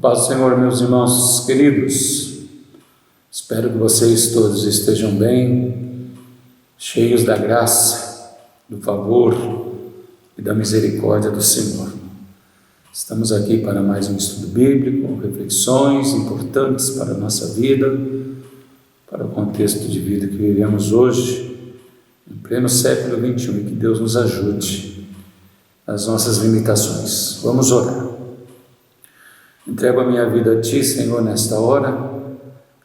Paz do Senhor, meus irmãos queridos, espero que vocês todos estejam bem, cheios da graça, do favor e da misericórdia do Senhor. Estamos aqui para mais um estudo bíblico, reflexões importantes para a nossa vida, para o contexto de vida que vivemos hoje, em pleno século XXI, e que Deus nos ajude nas nossas limitações. Vamos orar. Entrego a minha vida a Ti, Senhor, nesta hora,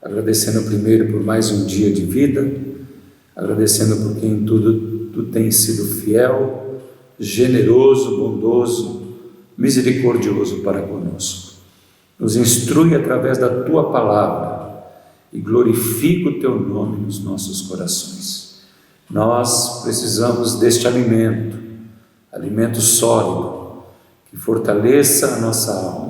agradecendo primeiro por mais um dia de vida, agradecendo porque em tudo Tu tens sido fiel, generoso, bondoso, misericordioso para conosco. Nos instrui através da Tua palavra e glorifica o Teu nome nos nossos corações. Nós precisamos deste alimento sólido, que fortaleça a nossa alma,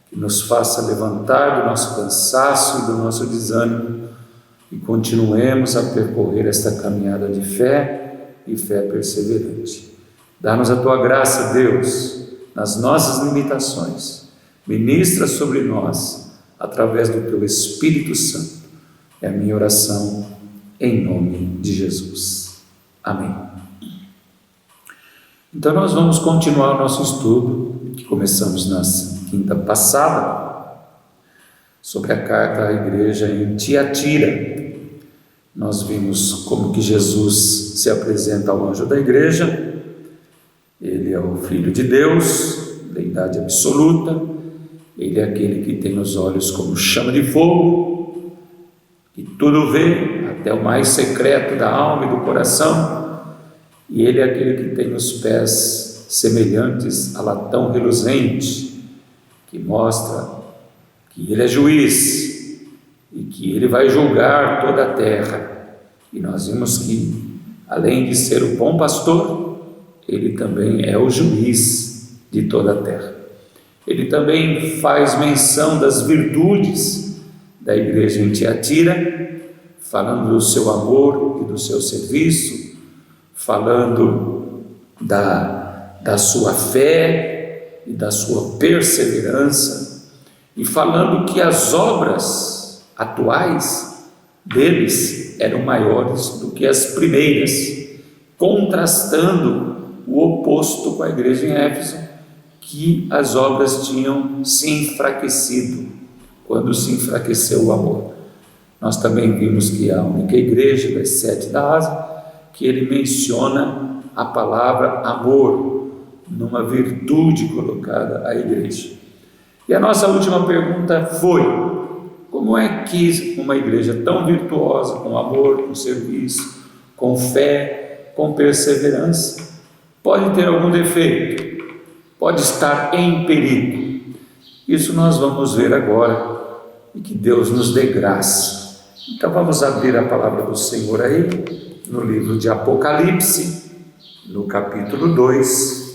que nos faça levantar do nosso cansaço e do nosso desânimo e continuemos a percorrer esta caminhada de fé e fé perseverante. Dá-nos a Tua graça, Deus, nas nossas limitações. Ministra sobre nós através do Teu Espírito Santo. É a minha oração em nome de Jesus. Amém. Então nós vamos continuar o nosso estudo que começamos na quinta passada, sobre a carta à igreja em Tiatira. Nós vimos como que Jesus se apresenta ao anjo da igreja. Ele é o Filho de Deus, deidade absoluta. Ele é aquele que tem os olhos como chama de fogo, que tudo vê, até o mais secreto da alma e do coração. E Ele é aquele que tem os pés semelhantes a latão reluzente, que mostra que Ele é juiz e que Ele vai julgar toda a terra. E nós vimos que, além de ser o bom pastor, Ele também é o juiz de toda a terra. Ele também faz menção das virtudes da igreja em Tiatira, falando do seu amor e do seu serviço, falando da sua fé e da sua perseverança, e falando que as obras atuais deles eram maiores do que as primeiras, contrastando o oposto com a igreja em Éfeso, que as obras tinham se enfraquecido quando se enfraqueceu o amor. Nós também vimos que a única igreja das 7 da Ásia que ele menciona a palavra amor, numa virtude colocada à igreja. E a nossa última pergunta foi: como é que uma igreja tão virtuosa, com amor, com serviço, com fé, com perseverança, pode ter algum defeito, pode estar em perigo? Isso nós vamos ver agora, e que Deus nos dê graça. Então vamos abrir a palavra do Senhor aí, no livro de Apocalipse, no capítulo 2,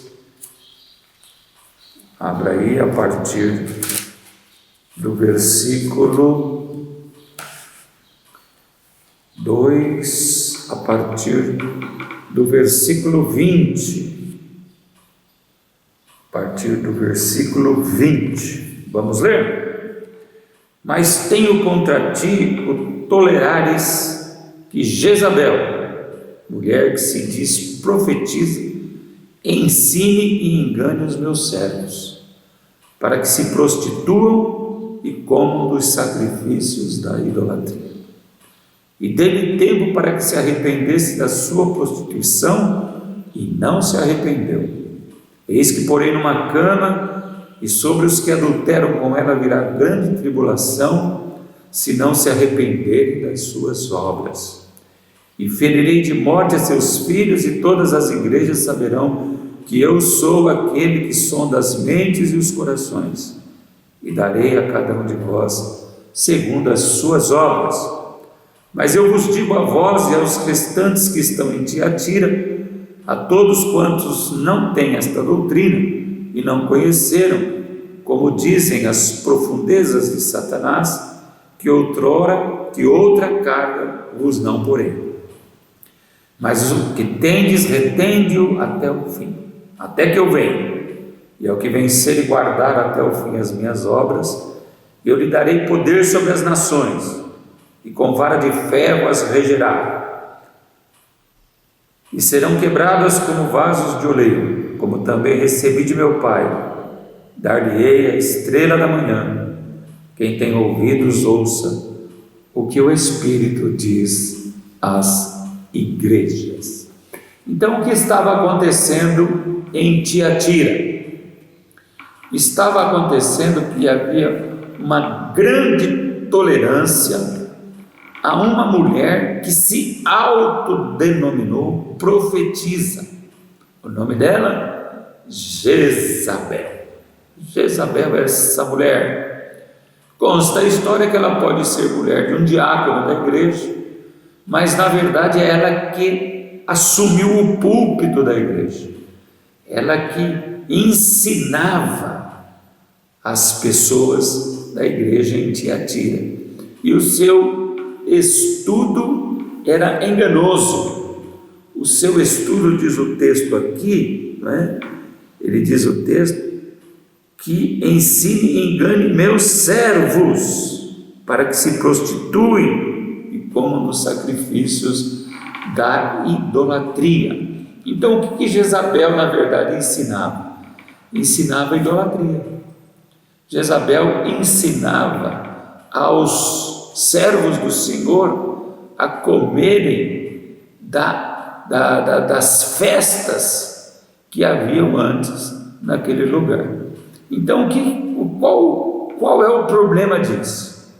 abra aí a partir do versículo 2, a partir do versículo 20, a partir do versículo 20, vamos ler? Mas tenho contra ti o tolerares que Jezabel, mulher que se diz profetiza, ensine e engane os meus servos, para que se prostituam e comam dos sacrifícios da idolatria. E dê-lhe tempo para que se arrependesse da sua prostituição, e não se arrependeu. Eis que porei numa cama, e sobre os que adulteram com ela virá grande tribulação, se não se arrependerem das suas obras. E ferirei de morte a seus filhos, e todas as igrejas saberão que eu sou aquele que sonda as mentes e os corações, e darei a cada um de vós segundo as suas obras. Mas eu vos digo a vós e aos restantes que estão em Tiatira, a todos quantos não têm esta doutrina e não conheceram, como dizem as profundezas de Satanás, que outra carga vos não porei. Mas o que tendes, retende-o até o fim, até que eu venha. e ao que vencer e guardar até o fim as minhas obras, eu lhe darei poder sobre as nações, e com vara de ferro as regerá, e serão quebradas como vasos de oleiro, como também recebi de meu Pai. Dar-lhe-ei a estrela da manhã. Quem tem ouvidos, ouça o que o Espírito diz às igrejas. Então, o que estava acontecendo em Tiatira? Estava acontecendo que havia uma grande tolerância a uma mulher que se autodenominou profetisa. O nome dela? Jezabel. Jezabel é essa mulher. Consta a história que ela pode ser mulher de um diácono da igreja, mas na verdade é ela que assumiu o púlpito da igreja, ela que ensinava as pessoas da igreja em Tiatira, e o seu estudo era enganoso. O seu estudo, diz o texto aqui, ele diz o texto, que ensine e engane meus servos, para que se prostituem e comam dos sacrifícios da idolatria. Então, o que Jezabel, na verdade, ensinava? Ensinava a idolatria. Jezabel ensinava aos servos do Senhor a comerem das festas que haviam antes naquele lugar. Então, qual é o problema disso?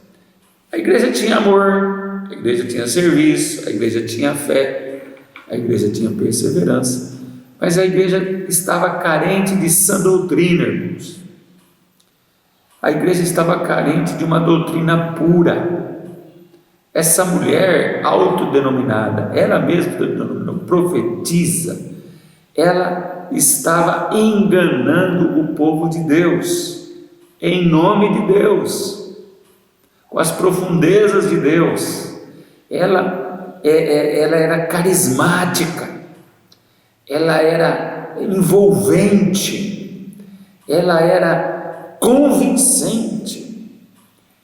A igreja tinha amor, a igreja tinha serviço, a igreja tinha fé, a igreja tinha perseverança, mas a igreja estava carente de sã doutrina, irmãos. A igreja estava carente de uma doutrina pura. Essa mulher autodenominada, ela mesma profetiza, ela estava enganando o povo de Deus, em nome de Deus, com as profundezas de Deus. Ela era carismática, ela era envolvente, ela era convincente,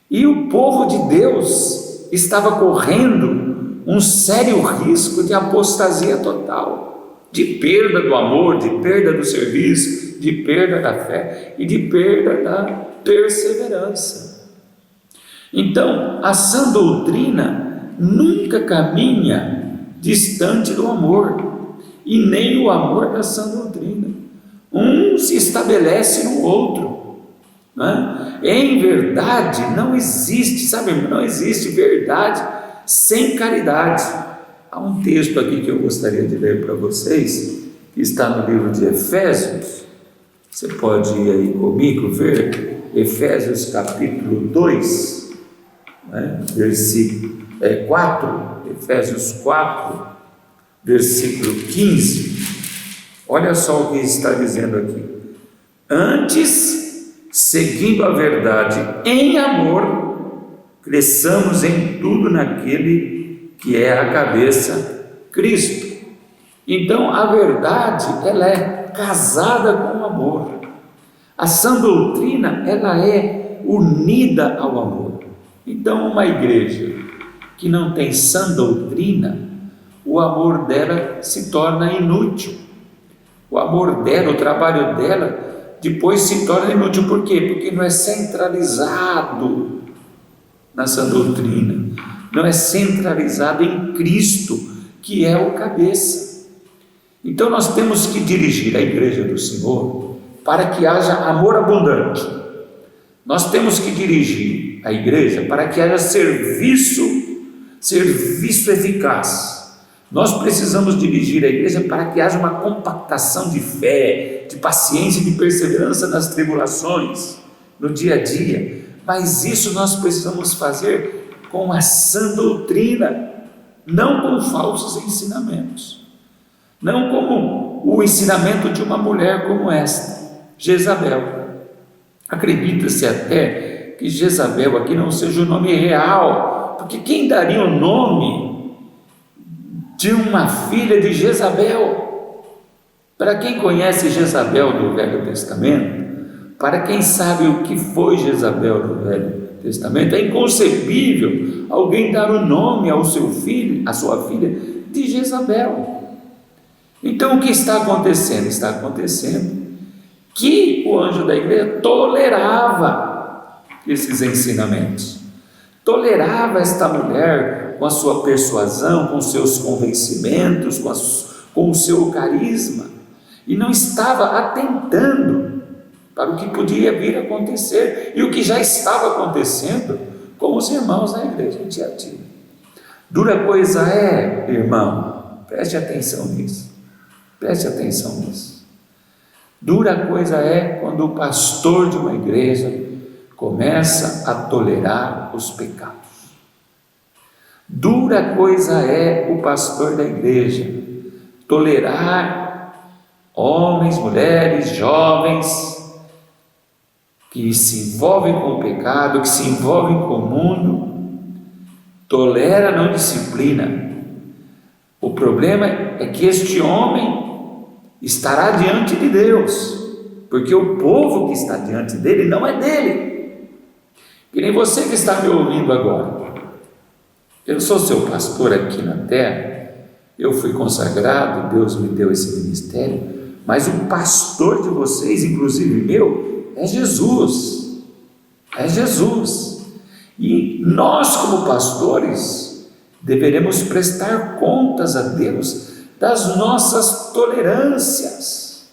e o povo de Deus estava correndo um sério risco de apostasia total, de perda do amor, de perda do serviço, de perda da fé e de perda da perseverança. Então, a sã doutrina nunca caminha distante do amor, e nem o amor da sã doutrina. Um se estabelece no outro, Em verdade não existe, não existe verdade sem caridade. Há um texto aqui que eu gostaria de ler para vocês, que está no livro de Efésios. Você pode ir aí comigo ver Efésios capítulo 2, versículo 4, Efésios 4, versículo 15. Olha só o que está dizendo aqui: antes, seguindo a verdade em amor, cresçamos em tudo naquele que é a cabeça, Cristo. Então, a verdade, ela é casada com o amor. A sã doutrina, ela é unida ao amor. Então, uma igreja que não tem sã doutrina, o amor dela se torna inútil. O amor dela, o trabalho dela, depois se torna inútil. Por quê? Porque não é centralizado na sã doutrina, não é centralizado em Cristo, que é o cabeça. Então nós temos que dirigir a igreja do Senhor para que haja amor abundante. Nós temos que dirigir a igreja para que haja serviço eficaz. Nós precisamos dirigir a igreja para que haja uma compactação de fé, de paciência e de perseverança nas tribulações, no dia a dia. Mas isso nós precisamos fazer com a sã doutrina, não com falsos ensinamentos, não como o ensinamento de uma mulher como esta, Jezabel. Acredita-se até que Jezabel aqui não seja o nome real, porque quem daria o nome de uma filha de Jezabel? Para quem conhece Jezabel do Velho Testamento, para quem sabe o que foi Jezabel do Velho Testamento, é inconcebível alguém dar o nome ao seu filho, à sua filha, de Jezabel. Então o que está acontecendo? Está acontecendo que o anjo da igreja tolerava esses ensinamentos, tolerava esta mulher com a sua persuasão, com seus convencimentos, com o seu carisma, e não estava atentando para o que podia vir a acontecer e o que já estava acontecendo com os irmãos da igreja de Tiatira. Dura coisa é, irmão, preste atenção nisso, preste atenção nisso. Dura coisa é quando o pastor de uma igreja começa a tolerar os pecados. Dura coisa é o pastor da igreja tolerar homens, mulheres, jovens que se envolvem com o pecado, que se envolvem com o mundo, tolera, não disciplina. O problema é que este homem estará diante de Deus, porque o povo que está diante dele não é dele. Que nem você que está me ouvindo agora. Eu sou seu pastor aqui na terra, eu fui consagrado, Deus me deu esse ministério, mas o pastor de vocês, inclusive meu, é Jesus. É Jesus. E nós, como pastores, deveremos prestar contas a Deus das nossas tolerâncias.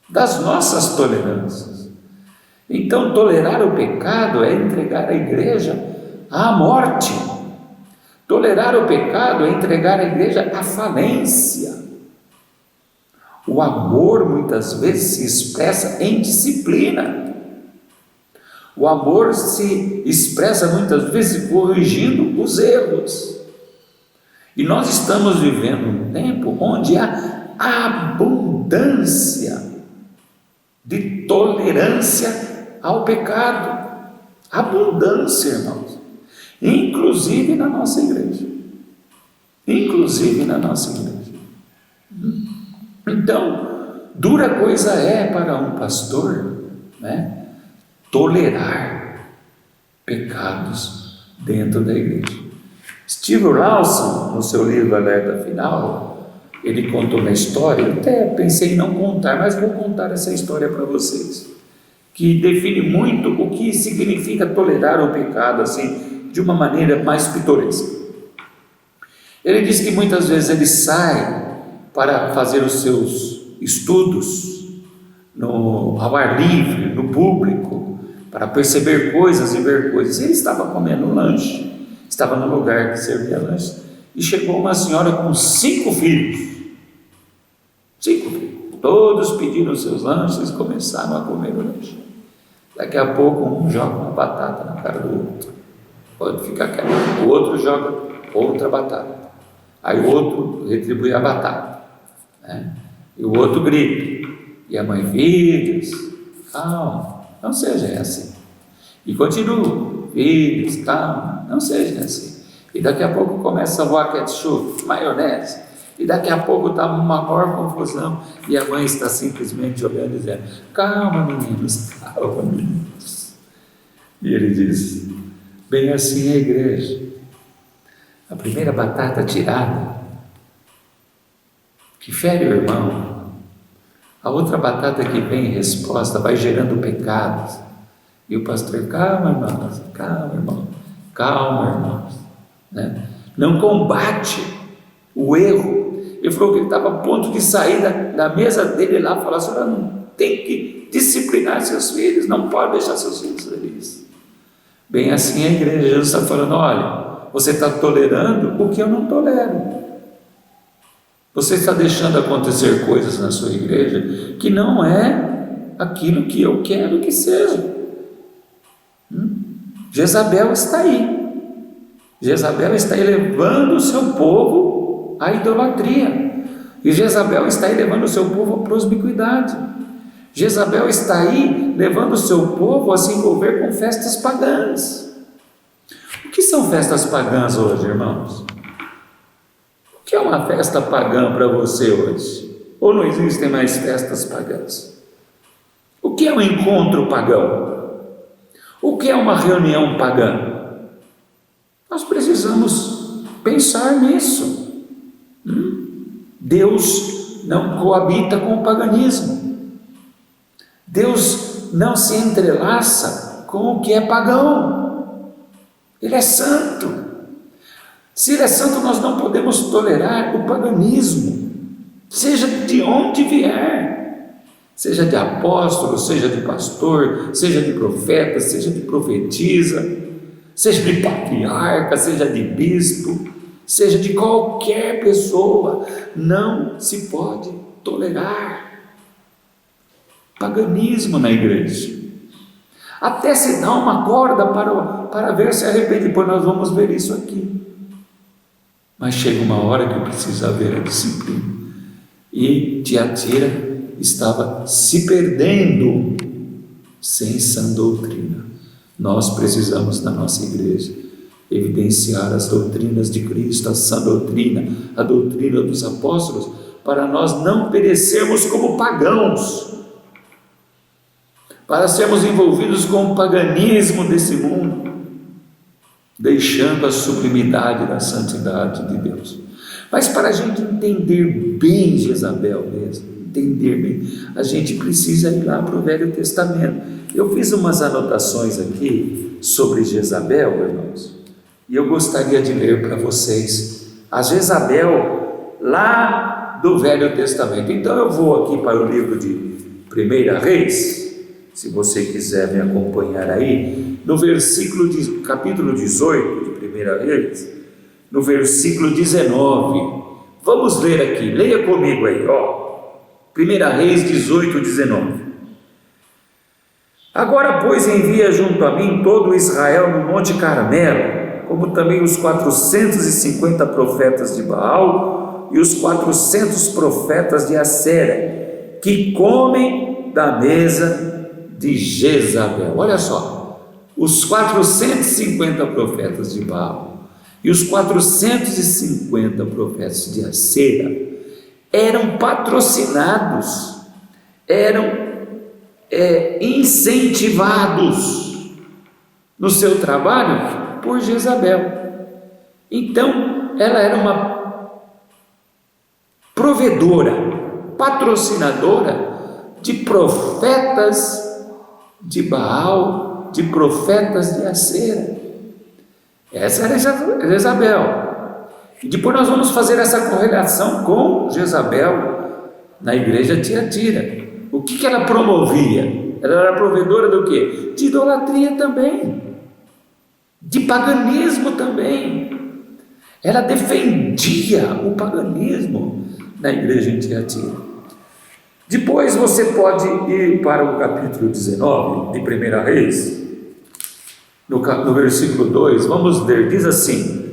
Das nossas tolerâncias. Então, tolerar o pecado é entregar a igreja à morte. Tolerar o pecado é entregar a igreja à falência. O amor muitas vezes se expressa em disciplina. O amor se expressa muitas vezes corrigindo os erros. E nós estamos vivendo um tempo onde há abundância de tolerância ao pecado. Abundância, irmãos. Inclusive na nossa igreja. Inclusive na nossa igreja. Então, dura coisa é para um pastor, né, tolerar pecados dentro da igreja. Steve Lawson, no seu livro Alerta Final, ele contou uma história, eu até pensei em não contar, mas vou contar essa história para vocês, que define muito o que significa tolerar o pecado, assim, de uma maneira mais pitoresca. Ele diz que muitas vezes ele sai para fazer os seus estudos ao ar livre, no público, para perceber coisas e ver coisas. Ele estava comendo lanche, estava no lugar que servia lanche, e chegou uma senhora com 5 filhos. 5 filhos. Todos pediram seus lanches e começaram a comer o lanche. Daqui a pouco um joga uma batata na cara do outro. Pode ficar quieto. O outro joga outra batata. Aí o outro retribui a batata. E o outro grita, e a mãe, filhos, calma, não seja assim. E continua, filhos, calma, não seja assim. E daqui a pouco começa a voar ketchup, maionese, e daqui a pouco está uma maior confusão, e a mãe está simplesmente olhando e dizendo, calma meninos, calma meninos. E ele diz, bem assim é a igreja. A primeira batata tirada, que fere o irmão, a outra batata que vem em resposta vai gerando pecados, e o pastor, calma irmãos, calma irmão, calma irmãos, né? Não combate o erro. Ele falou que ele estava a ponto de sair da mesa dele lá e falar assim, não tem que disciplinar seus filhos, não pode deixar seus filhos felizes. Bem assim a igreja, Jesus está falando, olha, você está tolerando o que eu não tolero. Você está deixando acontecer coisas na sua igreja que não é aquilo que eu quero que seja. Jezabel está aí. Jezabel está aí levando o seu povo à idolatria. E Jezabel está aí levando o seu povo à promiscuidade. Jezabel está aí levando o seu povo a se envolver com festas pagãs. O que são festas pagãs hoje, irmãos? O que é uma festa pagã para você hoje? Ou não existem mais festas pagãs? O que é um encontro pagão? O que é uma reunião pagã? Nós precisamos pensar nisso. Deus não coabita com o paganismo. Deus não se entrelaça com o que é pagão. Ele é santo. Se Ele é santo, nós não podemos tolerar o paganismo, seja de onde vier, seja de apóstolo, seja de pastor, seja de profeta, seja de profetisa, seja de patriarca, seja de bispo, seja de qualquer pessoa. Não se pode tolerar paganismo na igreja. Até se dá uma corda para ver se arrepende, depois nós vamos ver isso aqui. Mas chega uma hora que precisa haver a disciplina. E Tiatira estava se perdendo sem sã doutrina. Nós precisamos, na nossa igreja, evidenciar as doutrinas de Cristo, a sã doutrina, a doutrina dos apóstolos, para nós não perecermos como pagãos, para sermos envolvidos com o paganismo desse mundo, deixando a sublimidade da santidade de Deus. Mas para a gente entender bem Jezabel mesmo, entender bem, a gente precisa ir lá para o Velho Testamento. Eu fiz umas anotações aqui sobre Jezabel, irmãos, e eu gostaria de ler para vocês a Jezabel lá do Velho Testamento. Então eu vou aqui para o livro de 1 Reis, se você quiser me acompanhar aí, no capítulo 18 de 1 Reis, no versículo 19, vamos ler aqui, leia comigo aí, 1 Reis 18, 19. Agora, pois, envia junto a mim todo Israel no Monte Carmelo, como também os 450 profetas de Baal e os 400 profetas de Acera, que comem da mesa de Jezabel. Olha só, os 450 profetas de Baal e os 450 profetas de Acera eram patrocinados, eram incentivados no seu trabalho por Jezabel. Então ela era uma provedora, patrocinadora de profetas de Baal, de profetas de Acera. Essa era Jezabel. E depois nós vamos fazer essa correlação com Jezabel na igreja Tiatira. O que ela promovia? Ela era provedora do quê? De idolatria também, de paganismo também. Ela defendia o paganismo na igreja em Tiatira. Depois você pode ir para o capítulo 19 de 1 Reis, no versículo 2, vamos ler, diz assim: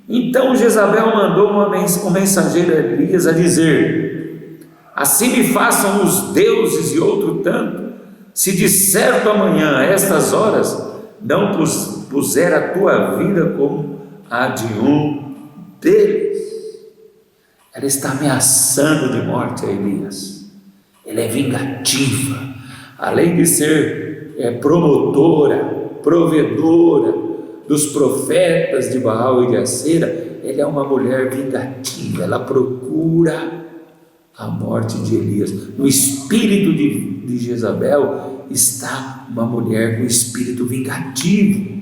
então Jezabel mandou um mensageiro a Elias a dizer: assim me façam os deuses e outro tanto, se de certo amanhã, a estas horas, não puser a tua vida como a de um deles. Ela está ameaçando de morte a Elias. Ela é vingativa, além de ser promotora, provedora dos profetas de Baal e de Acera, ela é uma mulher vingativa. Ela procura a morte de Elias. No espírito de Jezabel está uma mulher com espírito vingativo,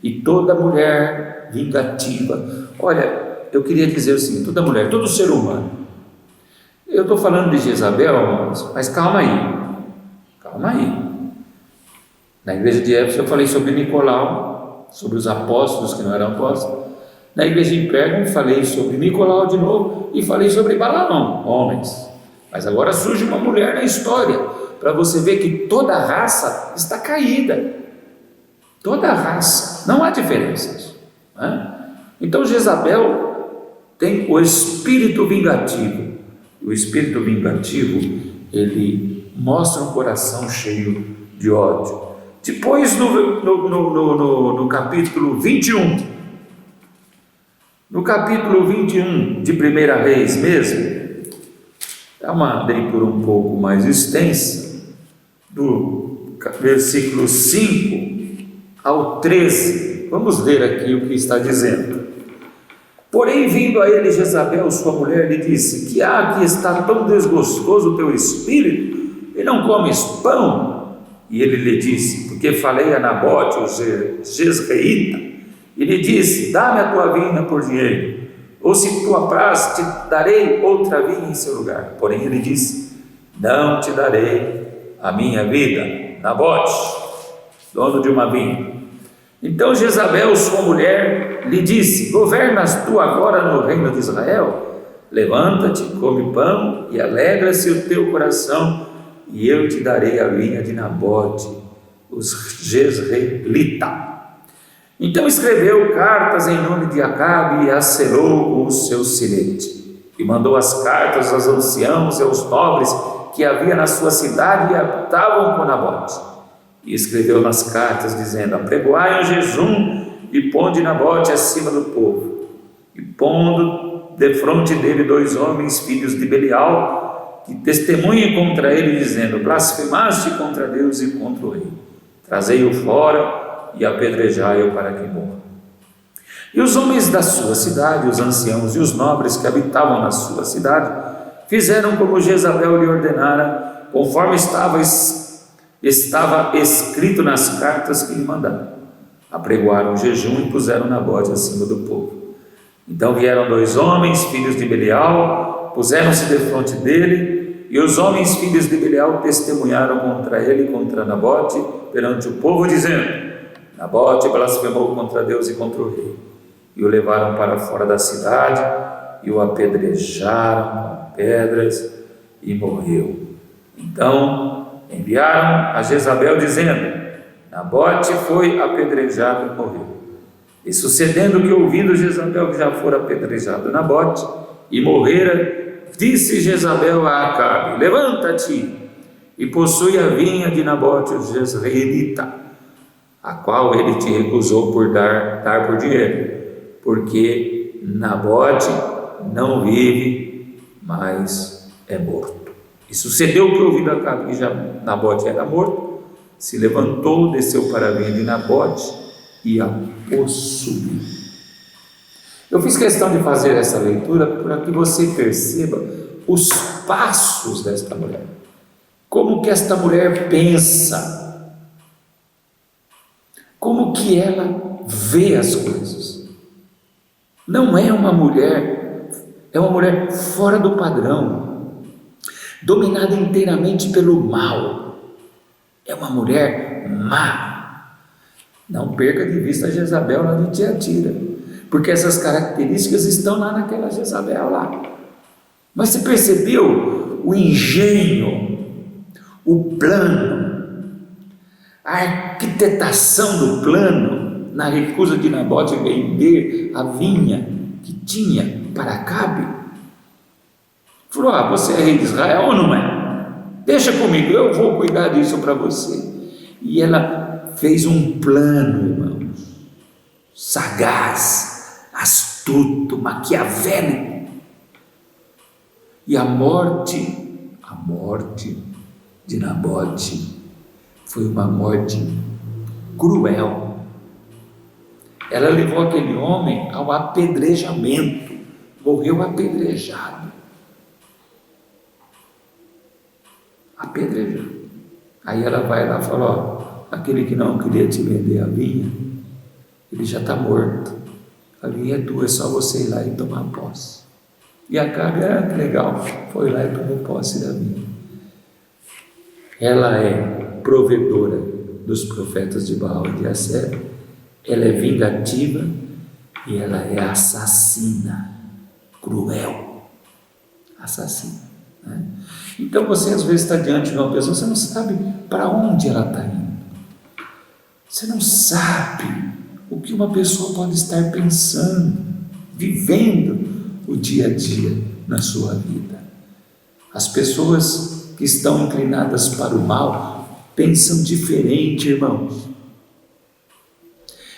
e toda mulher vingativa, olha, eu queria dizer o seguinte: toda mulher, todo ser humano. Eu estou falando de Jezabel, irmãos, mas calma aí. Na igreja de Éfeso eu falei sobre Nicolau, sobre os apóstolos que não eram apóstolos. Na igreja de Pérgamo falei sobre Nicolau de novo e falei sobre Balaão, homens. Mas agora surge uma mulher na história, para você ver que toda a raça está caída. Toda a raça, não há diferenças, né? Então Jezabel tem o espírito vingativo. O espírito vingativo, ele mostra um coração cheio de ódio. Depois no capítulo 21, no capítulo 21 de 1 Reis mesmo, É uma leitura um pouco mais extensa, do versículo 5 ao 13. Vamos ler aqui o que está dizendo. Porém, vindo a ele Jezabel, sua mulher, lhe disse: que há que está tão desgostoso o teu espírito, e não comes pão? E ele lhe disse: porque falei a Nabote, o Jezreelita, e lhe disse: dá-me a tua vinha por dinheiro, ou se tu apraz, te darei outra vinha em seu lugar. Porém ele disse: não te darei a minha vida. Nabote, dono de uma vinha. Então Jezabel, sua mulher, lhe disse: governas tu agora no reino de Israel? Levanta-te, come pão e alegra-se o teu coração, e eu te darei a vinha de Nabote, os Jezreelita. Então escreveu cartas em nome de Acabe e acerou o seu sinete, e mandou as cartas aos anciãos e aos nobres que havia na sua cidade e habitavam com Nabote. E escreveu nas cartas, dizendo: apregoai um jejum e ponde Nabote acima do povo. E pondo defronte dele 2 homens, filhos de Belial, que testemunhem contra ele, dizendo: blasfemaste contra Deus e contra o rei. Trazei-o fora e apedrejai-o para que morra. E os homens da sua cidade, os anciãos e os nobres que habitavam na sua cidade, fizeram como Jezabel lhe ordenara, conforme estava escrito nas cartas que lhe mandaram. Apregoaram o jejum e puseram Nabote acima do povo. Então vieram 2 homens, filhos de Belial, puseram-se defronte dele, e os homens, filhos de Belial, testemunharam contra ele e contra Nabote perante o povo, dizendo: Nabote blasfemou contra Deus e contra o rei. E o levaram para fora da cidade e o apedrejaram com pedras e morreu. Então enviaram a Jezabel dizendo: Nabote foi apedrejado e morreu. E sucedendo que, ouvindo Jezabel que já fora apedrejado Nabote e morrera, disse Jezabel a Acabe: levanta-te e possui a vinha de Nabote o Jezreelita, a qual ele te recusou por dar por dinheiro, porque Nabote não vive, mas é morto. E sucedeu que, ouvindo Acabe que já Nabote era morto, se levantou, desceu para a vinha de Nabote e a possuiu. Eu fiz questão de fazer essa leitura para que você perceba os passos desta mulher, como que esta mulher pensa, como que ela vê as coisas. Não é uma mulher, é uma mulher fora do padrão, dominada inteiramente pelo mal. É uma mulher má. Não perca de vista a Jezabel lá de Tiatira, porque essas características estão lá naquela Jezabel lá. Mas você percebeu o engenho, o plano, a arquitetação do plano na recusa de Nabote vender a vinha que tinha para Acabe? Falou: você é rei de Israel ou não é? Deixa comigo, eu vou cuidar disso para você. E ela fez um plano, irmãos, sagaz, astuto, maquiavélico. E a morte de Nabote foi uma morte cruel. Ela levou aquele homem ao apedrejamento, morreu apedrejado. Apedrejado. Aí ela vai lá e fala: aquele que não queria te vender a vinha, ele já está morto, a vinha é tua, é só você ir lá e tomar posse. E Acabe, que legal, foi lá e tomou posse da vinha. Ela é provedora dos profetas de Baal e de Acera, ela é vingativa e ela é assassina, cruel, assassina. Então você às vezes está diante de uma pessoa, você não sabe para onde ela está indo, você não sabe o que uma pessoa pode estar pensando, vivendo o dia a dia na sua vida. As pessoas que estão inclinadas para o mal pensam diferente, irmãos,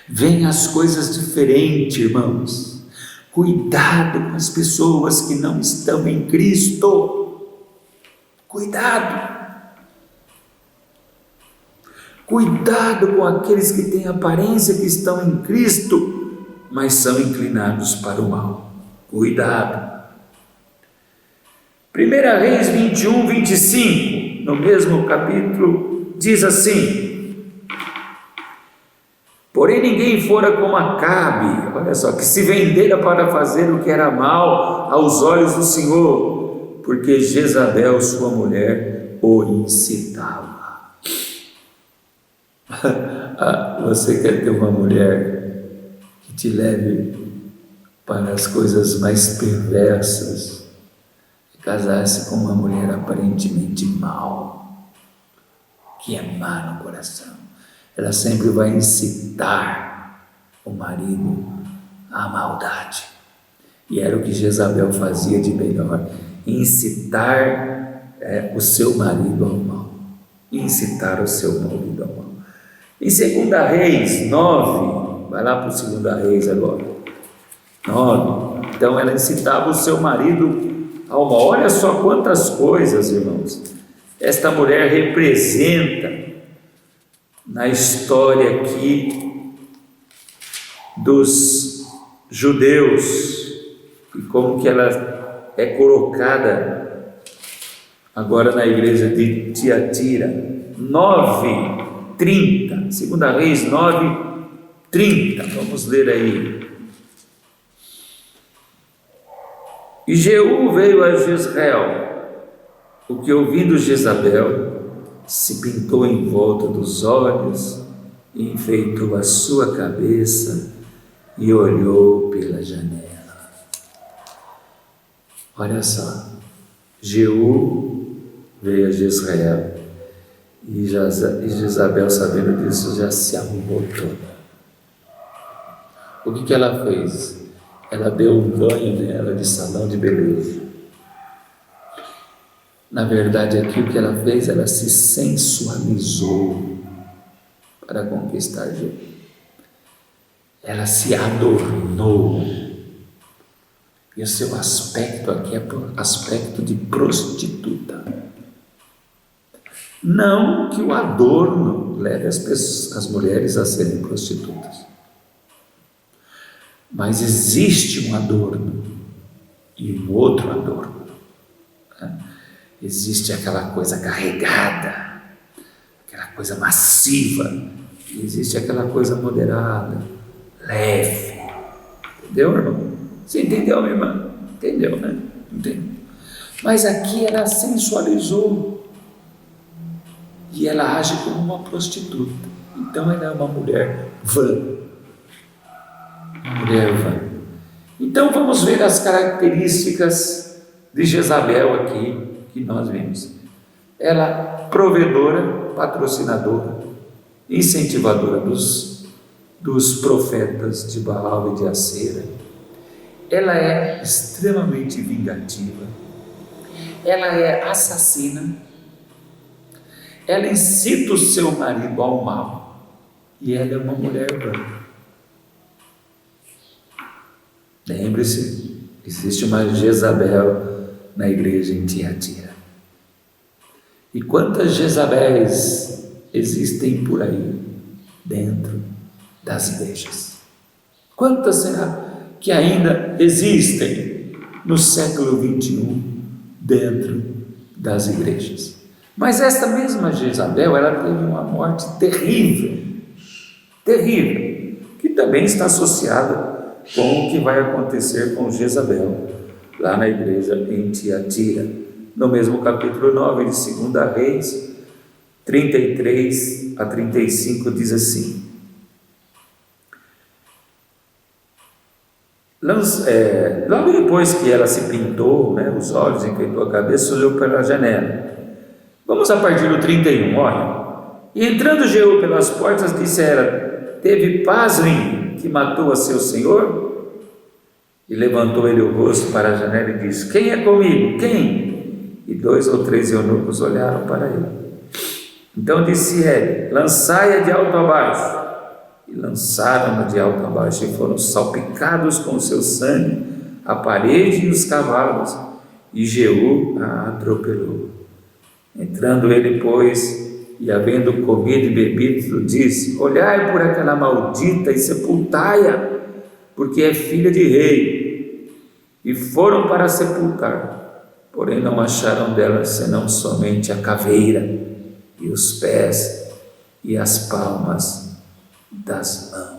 veem as coisas diferente, irmãos. Cuidado com as pessoas que não estão em Cristo. Cuidado! Cuidado com aqueles que têm aparência que estão em Cristo, mas são inclinados para o mal. Cuidado! 1 Reis 21, 25, no mesmo capítulo, diz assim: porém ninguém fora como Acabe, olha só, que se vendera para fazer o que era mal aos olhos do Senhor, porque Jezabel, sua mulher, o incitava. Você quer ter uma mulher que te leve para as coisas mais perversas? Casar-se com uma mulher aparentemente mal, que é má no coração. Ela sempre vai incitar o marido à maldade. E era o que Jezabel fazia de melhor: incitar o seu marido ao mal. Incitar o seu marido ao mal. Em 2 Reis 9, vai lá para o 2 Reis agora, 9. Então ela incitava o seu marido ao mal. Olha só quantas coisas, irmãos, esta mulher representa na história aqui dos judeus, e como que ela é colocada agora na igreja de Tiatira. 9:30, 2 Reis 9:30, vamos ler aí. E Jeú veio a Jezreel, o que ouvindo Jezabel, se pintou em volta dos olhos, e enfeitou a sua cabeça e olhou pela janela. Olha só, Jeú veio a Jezreel, e Jezabel, sabendo disso, já se arrumou toda. O que ela fez? Ela deu um banho nela de salão de beleza. Na verdade, aqui o que ela fez, ela se sensualizou para conquistar Jeú. Ela se adornou. E o seu aspecto aqui é aspecto de prostituta. Não que o adorno leve as mulheres a serem prostitutas. Mas existe um adorno e um outro adorno. Existe aquela coisa carregada, aquela coisa massiva, e existe aquela coisa moderada, leve. Entendeu, irmão? Você entendeu, minha irmã? Entendeu, né? Entendeu? Mas aqui ela sensualizou e ela age como uma prostituta. Então ela é uma mulher vã. Mulher vã. Então vamos ver as características de Jezabel aqui que nós vimos. Ela provedora, patrocinadora, incentivadora dos profetas de Baal e de Acera. Ela é extremamente vingativa. Ela é assassina. Ela incita o seu marido ao mal. E ela é uma mulher vã. Lembre-se, existe uma Jezabel na igreja em Tiatira. E quantas Jezabéis existem por aí dentro das igrejas? Quantas será que ainda existem no século 21 dentro das igrejas? Mas esta mesma Jezabel, ela teve uma morte terrível, terrível, que também está associada com o que vai acontecer com Jezabel lá na igreja em Tiatira, no mesmo capítulo 9 de 2 Reis, 33 a 35, diz assim: logo depois que ela se pintou, os olhos, enfeitou a cabeça, olhou pela janela. Vamos a partir do 31, olha. E entrando Jeú pelas portas, disse a ela: teve pasmem que matou a seu senhor? E levantou ele o rosto para a janela e disse: quem é comigo? Quem? E 2 ou 3 eunucos olharam para ele. Então disse ele: lançai-a de alto a baixo. E lançaram-na de alto a baixo, e foram salpicados com o seu sangue a parede e os cavalos, e Jeú a atropelou. Entrando ele, pois, e havendo comido e bebido, disse: olhai por aquela maldita e sepultai-a, porque é filha de rei. E foram para sepultar, porém não acharam dela senão somente a caveira, e os pés, e as palmas das mãos.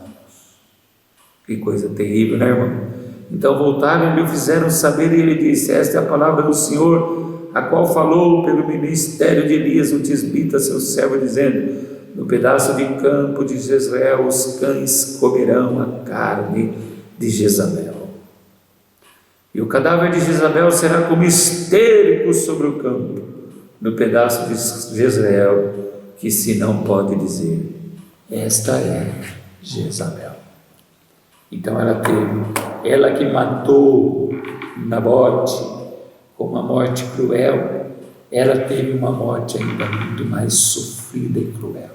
Que coisa terrível, né, irmão? Então voltaram e lhe fizeram saber, e ele disse: esta é a palavra do Senhor, a qual falou pelo ministério de Elias, o tisbita, seu servo, dizendo: no pedaço de campo de Jezreel os cães comerão a carne de Jezabel, e o cadáver de Jezabel será como esterco sobre o campo, no pedaço de Jezreel, que se não pode dizer: esta é Jezabel. Então ela que matou Nabote com uma morte cruel, ela teve uma morte ainda muito mais sofrida e cruel,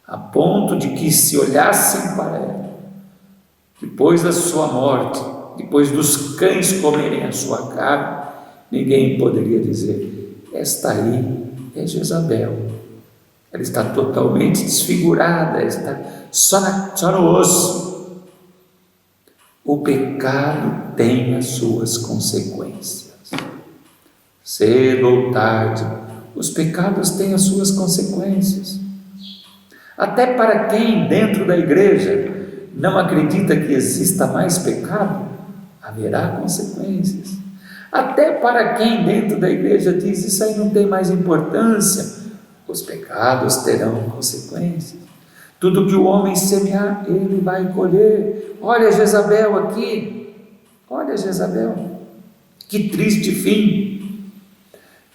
a ponto de que, se olhassem para ela, depois da sua morte, depois dos cães comerem a sua carne, ninguém poderia dizer: esta aí é Jezabel. Ela está totalmente desfigurada, ela está só no osso. O pecado tem as suas consequências. Cedo ou tarde, os pecados têm as suas consequências. Até para quem dentro da igreja não acredita que exista mais pecado, haverá consequências. Até para quem dentro da igreja diz: isso aí não tem mais importância, os pecados terão consequências. Tudo que o homem semear, ele vai colher. Olha Jezabel aqui, olha Jezabel, que triste fim.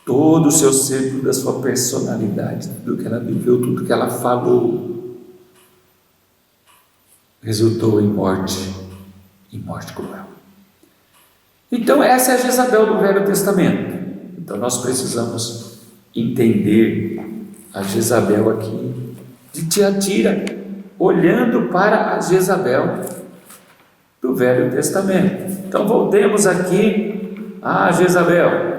Todo o seu ser, toda a sua personalidade, tudo que ela viveu, tudo que ela falou, resultou em morte cruel. Então essa é a Jezabel do Velho Testamento. Então nós precisamos entender a Jezabel aqui de Tiatira, olhando para a Jezabel do Velho Testamento. Então voltemos aqui a Jezabel.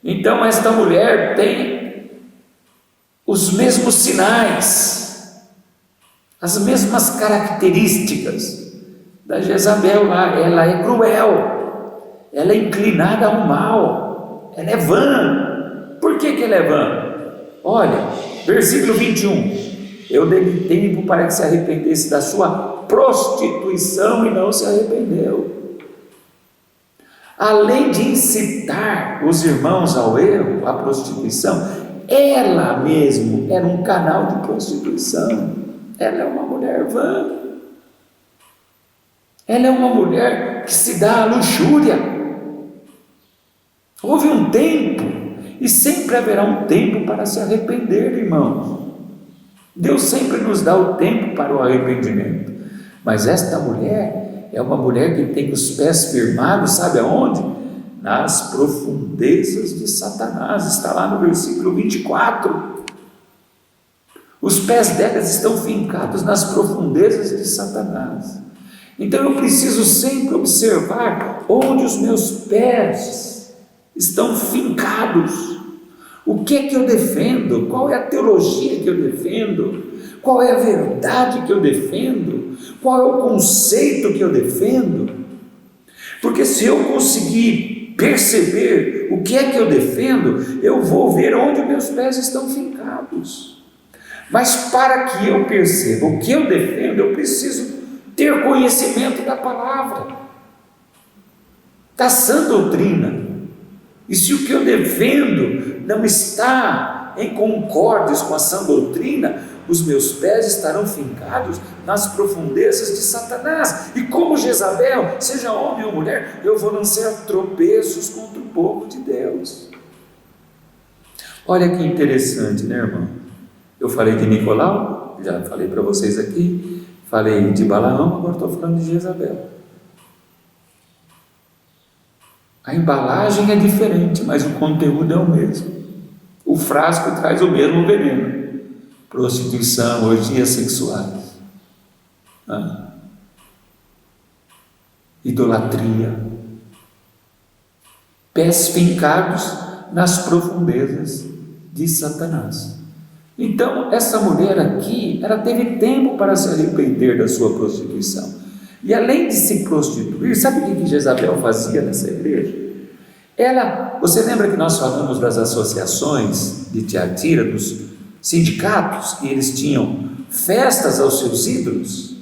Então esta mulher tem os mesmos sinais, as mesmas características da Jezabel lá. Ela é cruel, ela é inclinada ao mal, ela é vã. Por que ela é vã? Olha, versículo 21. Eu dei tempo para que se arrependesse da sua prostituição e não se arrependeu. Além de incitar os irmãos ao erro, à prostituição, ela mesmo era um canal de prostituição. Ela é uma mulher vã. Ela é uma mulher que se dá à luxúria. Houve um tempo, e sempre haverá um tempo para se arrepender, irmãos. Deus sempre nos dá o tempo para o arrependimento. Mas esta mulher é uma mulher que tem os pés firmados, sabe aonde? Nas profundezas de Satanás. Está lá no versículo 24. Os pés delas estão fincados nas profundezas de Satanás. Então eu preciso sempre observar onde os meus pés estão fincados. O que é que eu defendo? Qual é a teologia que eu defendo? Qual é a verdade que eu defendo? Qual é o conceito que eu defendo? Porque se eu conseguir perceber o que é que eu defendo, eu vou ver onde meus pés estão fincados. Mas para que eu perceba o que eu defendo, eu preciso ter conhecimento da palavra, da sã doutrina. E se o que eu defendo não está em concórdia com a sã doutrina, os meus pés estarão fincados nas profundezas de Satanás. E como Jezabel, seja homem ou mulher, eu vou lançar tropeços contra o povo de Deus. Olha que interessante, né, irmão? Eu falei de Nicolau, já falei para vocês aqui, falei de Balaão, agora estou falando de Jezabel. A embalagem é diferente, mas o conteúdo é o mesmo. O frasco traz o mesmo veneno. Prostituição, orgias sexuais, idolatria, pés fincados nas profundezas de Satanás. Então, essa mulher aqui, ela teve tempo para se arrepender da sua prostituição. E além de se prostituir, sabe o que Jezabel fazia nessa igreja? Você lembra que nós falamos das associações de Tiatira, dos sindicatos, que eles tinham festas aos seus ídolos?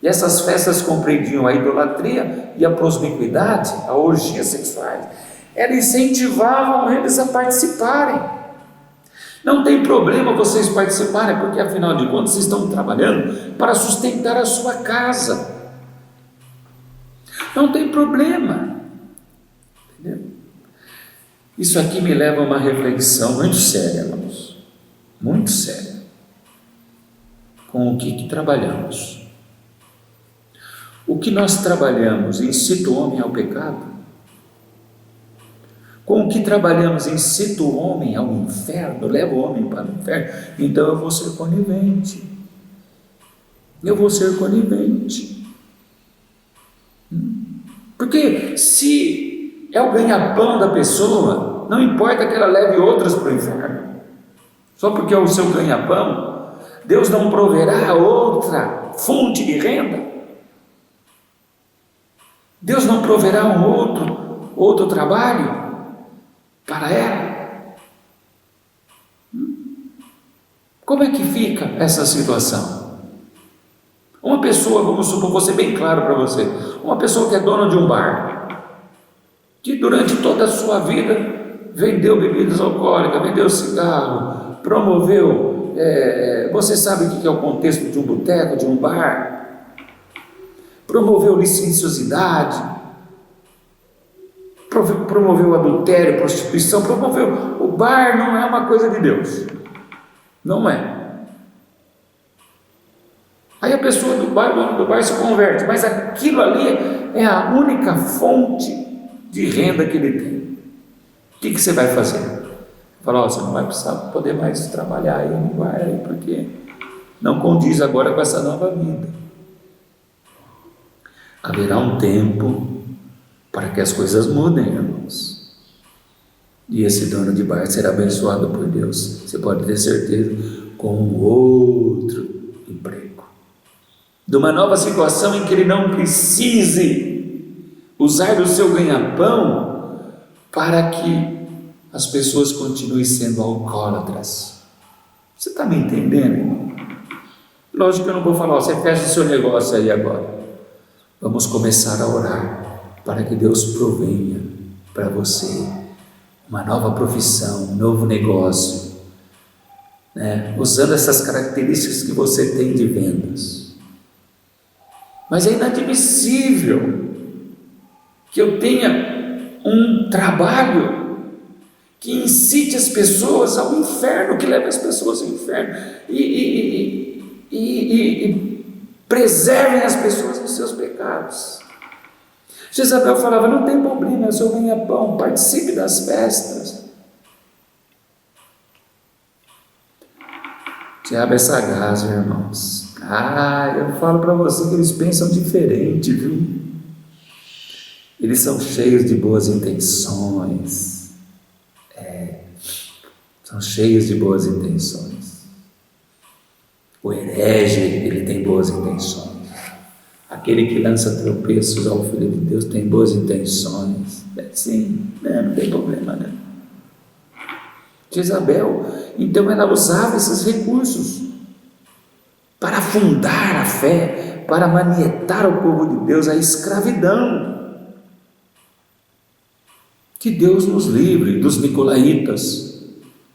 E essas festas compreendiam a idolatria e a promiscuidade, a orgias sexuais. Elas incentivavam eles a participarem. Não tem problema vocês participarem, porque afinal de contas vocês estão trabalhando para sustentar a sua casa. Não tem problema. Entendeu? Isso aqui me leva a uma reflexão muito séria, irmãos. Muito séria. Com o que trabalhamos? O que nós trabalhamos incita o homem ao pecado? Com o que trabalhamos incita o homem ao inferno, leva o homem para o inferno? Então eu vou ser conivente. Eu vou ser conivente. Porque se é o ganha-pão da pessoa, não importa que ela leve outras para o inferno. Só porque é o seu ganha-pão, Deus não proverá outra fonte de renda. Deus não proverá outro trabalho para ela. Como é que fica essa situação? Uma pessoa, vamos supor, vou ser bem claro para você, uma pessoa que é dona de um bar, que durante toda a sua vida vendeu bebidas alcoólicas, vendeu cigarro, promoveu, você sabe o que é o contexto de um boteco, de um bar? Promoveu licenciosidade, promoveu adultério, prostituição, o bar não é uma coisa de Deus, não é. Aí a pessoa do bar, o dono do bar se converte, mas aquilo ali é a única fonte de renda que ele tem. O que você vai fazer? Fala, você não vai precisar poder mais trabalhar aí no bar, porque não condiz agora com essa nova vida. Haverá um tempo para que as coisas mudem, irmãos. E esse dono de bar será abençoado por Deus. Você pode ter certeza, com um outro emprego. De uma nova situação em que ele não precise usar do seu ganha-pão para que as pessoas continuem sendo alcoólatras. Você está me entendendo, irmão? Lógico que eu não vou falar, você fecha o seu negócio aí agora. Vamos começar a orar para que Deus provenha para você uma nova profissão, um novo negócio, usando essas características que você tem de vendas. Mas é inadmissível que eu tenha um trabalho que incite as pessoas ao inferno, que leve as pessoas ao inferno e preservem as pessoas dos seus pecados. Jezabel falava, não tem problema, eu sou ganha-pão, participe das festas. O diabo é sagaz, irmãos. Eu falo para você que eles pensam diferente, viu? Eles são cheios de boas intenções. São cheios de boas intenções. O herege, ele tem boas intenções. Aquele que lança tropeços ao Filho de Deus tem boas intenções. Sim, não tem problema, né? Jezabel, então ela usava esses recursos para afundar a fé, para manietar o povo de Deus à escravidão. Que Deus nos livre dos nicolaítas,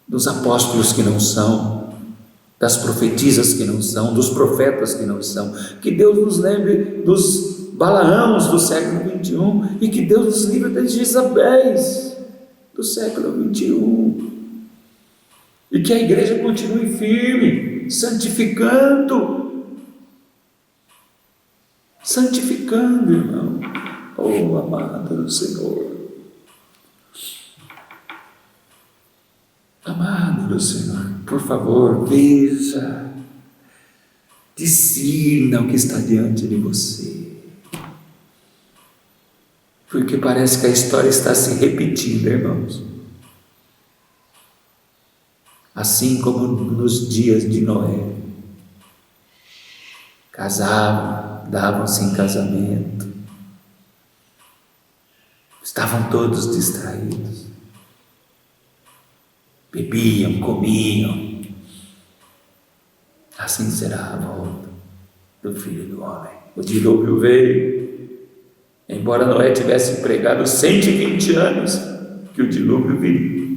dos apóstolos que não são, das profetisas que não são, dos profetas que não são. Que Deus nos lembre dos Balaãos do século 21 e que Deus nos livre das Jezabéis do século 21. E que a igreja continue firme, santificando, irmão. Oh, amado do Senhor, amado do Senhor, por favor, veja, discirna o que está diante de você, porque parece que a história está se repetindo, irmãos. assim como nos dias de Noé. Casavam, davam-se em casamento, estavam todos distraídos, bebiam, comiam. Assim será a volta do Filho do Homem. O dilúvio veio, embora Noé tivesse pregado 120 anos que o dilúvio viria,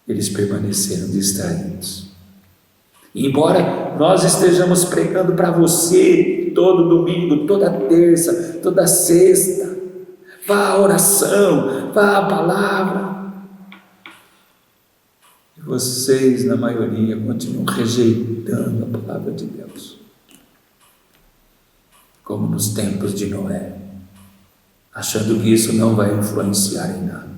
eles permaneceram distraídos. Embora nós estejamos pregando para você todo domingo, toda terça, toda sexta, vá à oração, vá à palavra, e vocês, na maioria, continuam rejeitando a palavra de Deus, como nos tempos de Noé, achando que isso não vai influenciar em nada.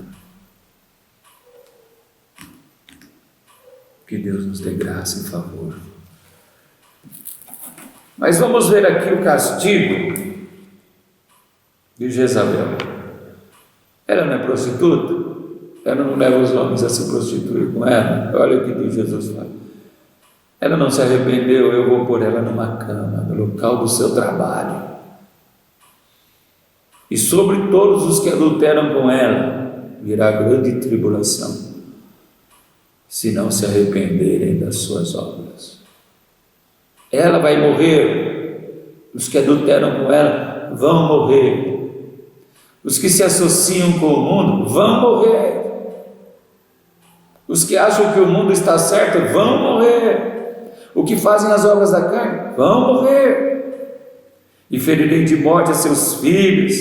Que Deus nos dê graça e favor. Mas vamos ver aqui o castigo de Jezabel. Ela não é prostituta? Ela não leva os homens a se prostituir com ela? Olha o que Jesus fala. Ela não se arrependeu, eu vou pôr ela numa cama, no local do seu trabalho. E sobre todos os que adulteram com ela, virá grande tribulação, se não se arrependerem das suas obras. Ela vai morrer, os que adulteram com ela vão morrer, os que se associam com o mundo vão morrer, os que acham que o mundo está certo vão morrer, os que fazem as obras da carne vão morrer, e ferirei de morte a seus filhos,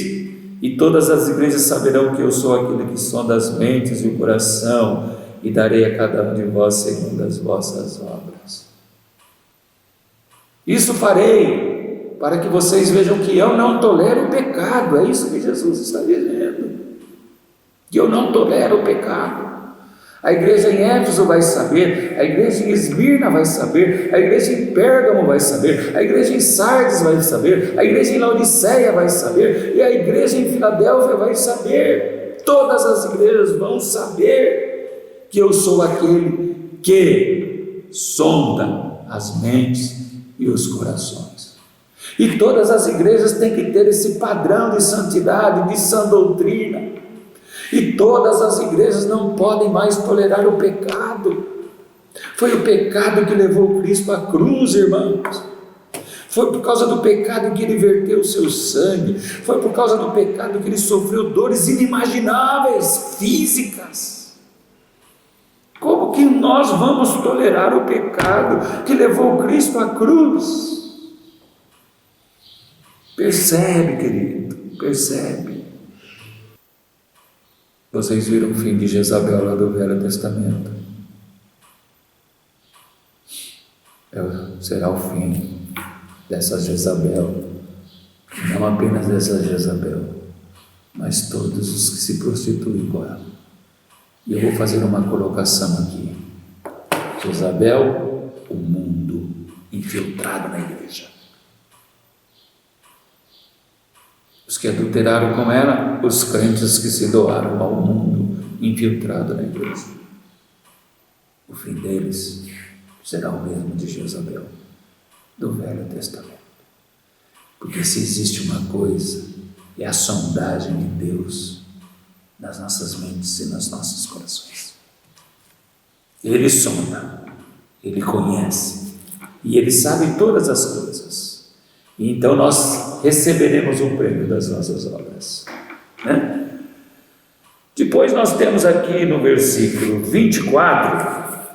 e todas as igrejas saberão que eu sou aquele que sonda as mentes e o coração, e darei a cada um de vós segundo as vossas obras. Isso farei para que vocês vejam que eu não tolero o pecado. É isso que Jesus está dizendo, que eu não tolero o pecado. A igreja em Éfeso vai saber, a igreja em Esmirna vai saber, a igreja em Pérgamo vai saber, a igreja em Sardes vai saber, a igreja em Laodiceia vai saber, e a igreja em Filadélfia vai saber. Todas as igrejas vão saber que eu sou aquele que sonda as mentes e os corações. E todas as igrejas têm que ter esse padrão de santidade, de sã doutrina. E todas as igrejas não podem mais tolerar o pecado. Foi o pecado que levou Cristo à cruz, irmãos. Foi por causa do pecado que ele verteu o seu sangue. Foi por causa do pecado que ele sofreu dores inimagináveis, físicas. Como que nós vamos tolerar o pecado que levou Cristo à cruz? Percebe, querido, percebe. Vocês viram o fim de Jezabel lá do Velho Testamento? Será o fim dessa Jezabel, não apenas dessa Jezabel, mas todos os que se prostituem com ela. E eu vou fazer uma colocação aqui. Jezabel, o mundo infiltrado na igreja. Os que adulteraram com ela, os crentes que se doaram ao mundo infiltrado na igreja. O fim deles será o mesmo de Jezabel, do Velho Testamento. Porque se existe uma coisa, é a sondagem de Deus nas nossas mentes e nos nossos corações. Ele sonda, ele conhece, e ele sabe todas as coisas. E então nós receberemos o prêmio das nossas obras, né? Depois nós temos aqui no versículo 24,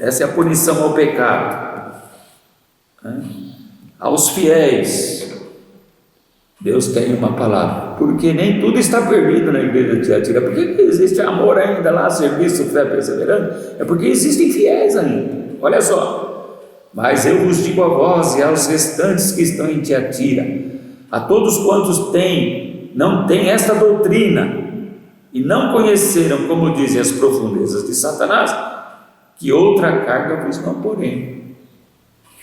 essa é a punição ao pecado, né? Aos fiéis, Deus tem uma palavra, porque nem tudo está perdido na igreja de Tiatira. Por que existe amor ainda lá, serviço, fé, perseverante? É porque existem fiéis ainda. Olha só: mas eu vos digo a vós e aos restantes que estão em Tiatira, a todos quantos não têm esta doutrina e não conheceram, como dizem, as profundezas de Satanás, que outra carga vos não porém.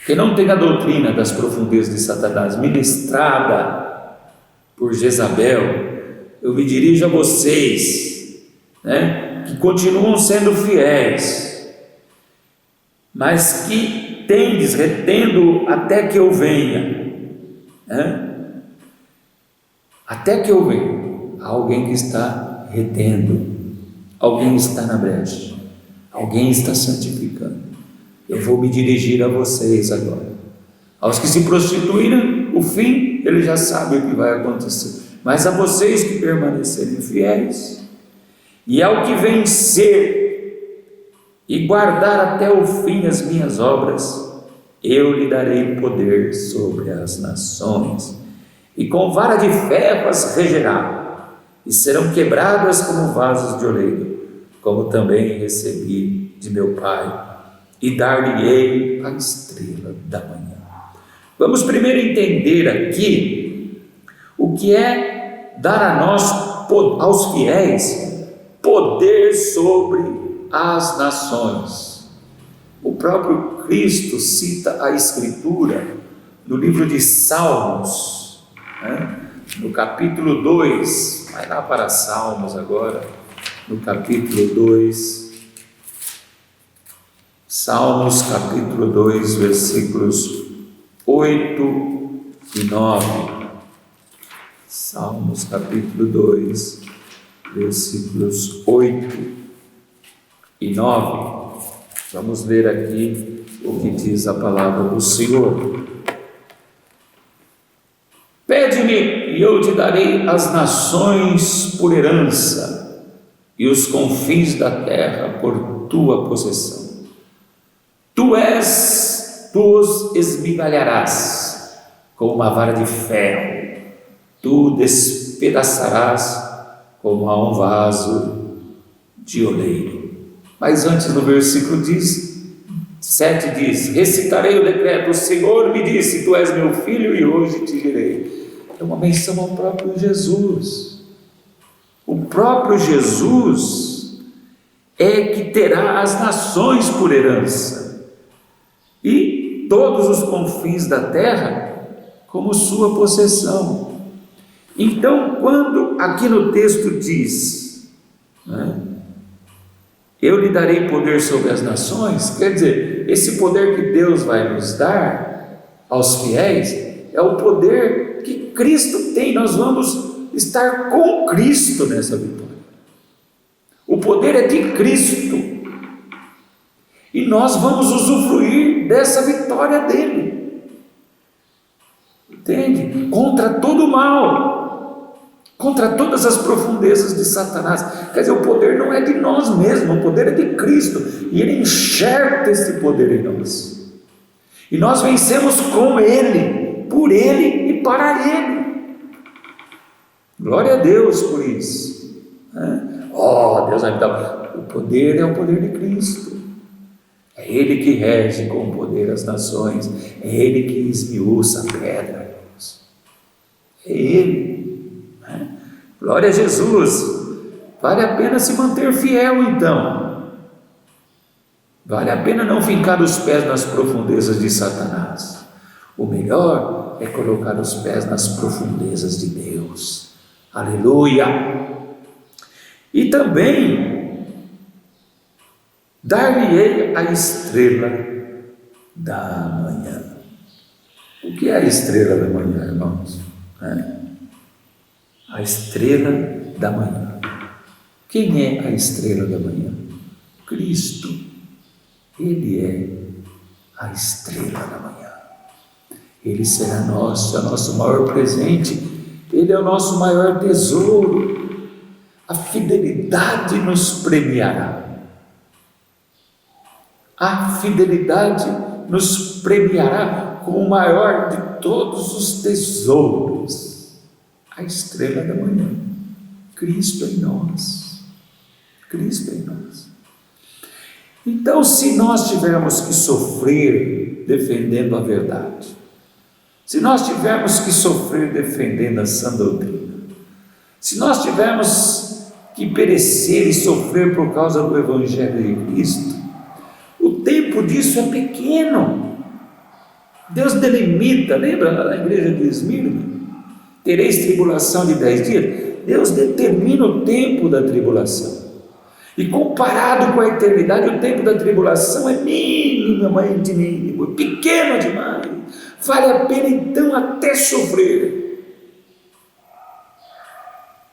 Quem não tem a doutrina das profundezas de Satanás ministrada por Jezabel, eu me dirijo a vocês, né? que continuam sendo fiéis, mas que tendes, retendo até que eu venha, até que eu venha. Há alguém que está retendo, alguém está na brecha, alguém está santificando. Eu vou me dirigir a vocês agora. Aos que se prostituíram, o fim, ele já sabe o que vai acontecer, mas a vocês que permanecerem fiéis, e ao que vencer e guardar até o fim as minhas obras, eu lhe darei poder sobre as nações, e com vara de ferro as regerá, e serão quebradas como vasos de oleiro, como também recebi de meu Pai, e dar-lhe-ei a estrela da manhã. Vamos primeiro entender aqui o que é dar a nós, aos fiéis, poder sobre as nações. O próprio Cristo cita a Escritura no livro de Salmos, no capítulo 2, vai lá para Salmos agora, no capítulo 2, Salmos capítulo 2, versículos 8 e 9, Salmos capítulo 2, versículos 8 e 9, vamos ler aqui o que diz a palavra do Senhor. Pede-me e eu te darei as nações por herança e os confins da terra por tua possessão. Tu os esmigalharás com uma vara de ferro, tu despedaçarás como a um vaso de oleiro. Mas antes no versículo 7 diz: recitarei o decreto, o Senhor me disse, tu és meu filho e hoje te direi. É uma menção ao próprio Jesus. O próprio Jesus é que terá as nações por herança e todos os confins da terra como sua possessão. Então, quando aqui no texto diz, eu lhe darei poder sobre as nações, quer dizer, esse poder que Deus vai nos dar aos fiéis é o poder que Cristo tem. Nós vamos estar com Cristo nessa vitória. O poder é de Cristo e nós vamos usufruir dessa vitória dele, entende? Contra todo o mal, contra todas as profundezas de Satanás. Quer dizer, o poder não é de nós mesmos, o poder é de Cristo, e ele enxerga esse poder em nós, e nós vencemos com ele, por ele e para ele. Glória a Deus por isso. Deus vai me dar. O poder é o poder de Cristo. É Ele que rege com poder as nações. É Ele que esmiuça a pedra. É Ele. Glória a Jesus. Vale a pena se manter fiel, então. Vale a pena não fincar os pés nas profundezas de Satanás. O melhor é colocar os pés nas profundezas de Deus. Aleluia! E também dar-lhe-ei a estrela da manhã. O que é a estrela da manhã, irmãos? A estrela da manhã. Quem é a estrela da manhã? Cristo. Ele é a estrela da manhã. Ele será nosso maior presente. Ele é o nosso maior tesouro. A fidelidade nos premiará. A fidelidade nos premiará com o maior de todos os tesouros, a estrela da manhã, Cristo em nós. Cristo em nós. Então, se nós tivermos que sofrer defendendo a verdade, se nós tivermos que sofrer defendendo a sã doutrina, se nós tivermos que perecer e sofrer por causa do Evangelho de Cristo, o tempo disso é pequeno. Deus delimita, lembra na igreja de Esmirna? Tereis tribulação de 10 dias. Deus determina o tempo da tribulação. E comparado com a eternidade, o tempo da tribulação é minimamente mínimo, pequeno demais. Vale a pena então até sofrer.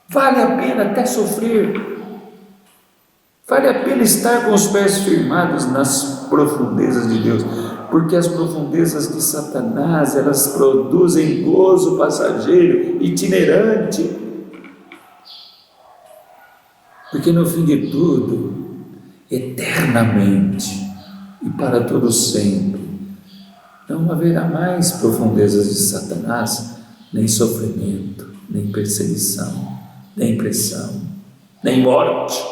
Vale a pena até sofrer. Vale a pena estar com os pés firmados nas profundezas de Deus, porque as profundezas de Satanás, elas produzem gozo passageiro, itinerante. Porque no fim de tudo, eternamente e para todo sempre, não haverá mais profundezas de Satanás, nem sofrimento, nem perseguição, nem pressão, nem morte.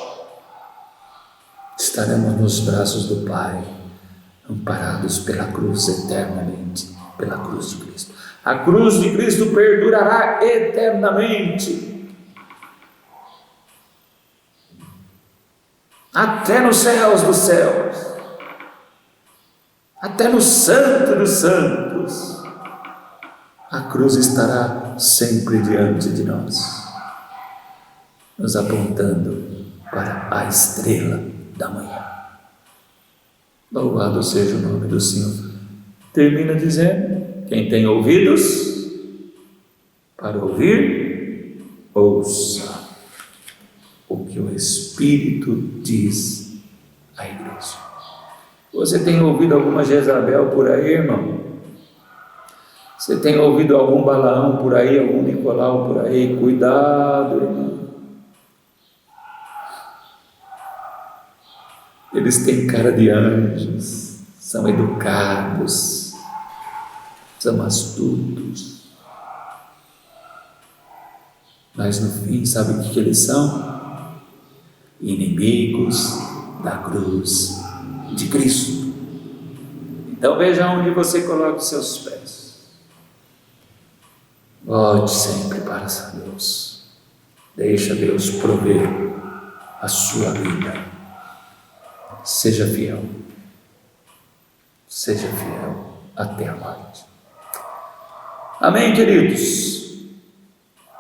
Estaremos nos braços do Pai, amparados pela cruz eternamente, pela cruz de Cristo. A cruz de Cristo perdurará eternamente, até nos céus dos céus, até no Santo dos Santos. A cruz estará sempre diante de nós, nos apontando para a estrela da manhã. Louvado seja o nome do Senhor. Termina dizendo: quem tem ouvidos para ouvir, ouça o que o Espírito diz à igreja. Você tem ouvido alguma Jezabel por aí, irmão? Você tem ouvido algum Balaão por aí, algum Nicolau por aí? Cuidado, irmão. Eles têm cara de anjos, são educados, são astutos, mas no fim, sabe o que eles são? Inimigos da cruz de Cristo. Então veja onde você coloca os seus pés. Volte sempre para Deus. Deixa Deus prover a sua vida. Seja fiel. Seja fiel até a morte. Amém, queridos?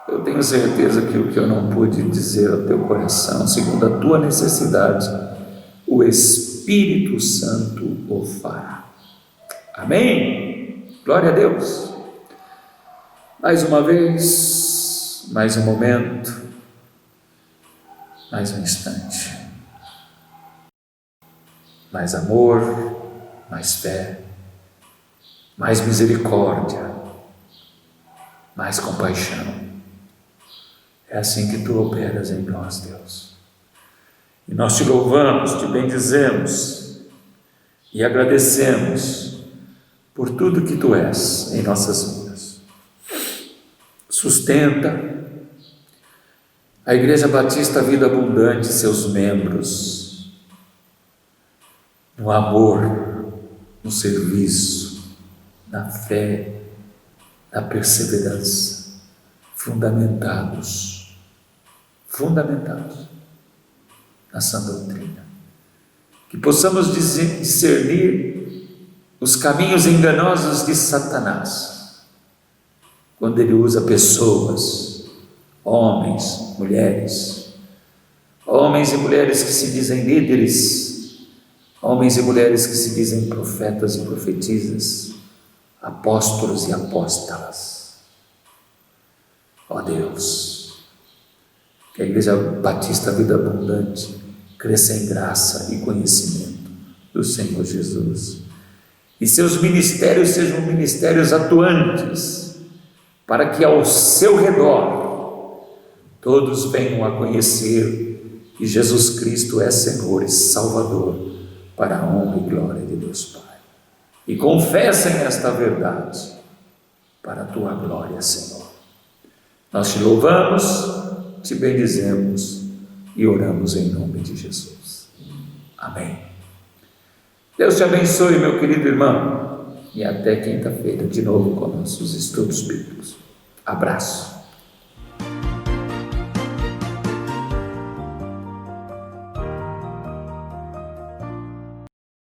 Eu tenho certeza que o que eu não pude dizer ao teu coração, segundo a tua necessidade, o Espírito Santo o fará. Amém? Glória a Deus. Mais uma vez, mais um momento, mais um instante. Mais amor, mais fé, mais misericórdia, mais compaixão. É assim que tu operas em nós, Deus. E nós te louvamos, te bendizemos e agradecemos por tudo que tu és em nossas vidas. Sustenta a Igreja Batista Vida Abundante, seus membros, no amor, no serviço, na fé, na perseverança, fundamentados na sã doutrina, que possamos discernir os caminhos enganosos de Satanás, quando ele usa pessoas, homens, mulheres e mulheres que se dizem líderes, homens e mulheres que se dizem profetas e profetisas, apóstolos e apóstolas. Ó Deus, que a Igreja Batista Vida Abundante cresça em graça e conhecimento do Senhor Jesus, e seus ministérios sejam ministérios atuantes, para que ao seu redor todos venham a conhecer que Jesus Cristo é Senhor e Salvador, para a honra e glória de Deus Pai, e confessem esta verdade para a tua glória, Senhor. Nós te louvamos, te bendizemos e oramos em nome de Jesus. Amém. Deus te abençoe, meu querido irmão, e até quinta-feira de novo com nossos estudos bíblicos. Abraço.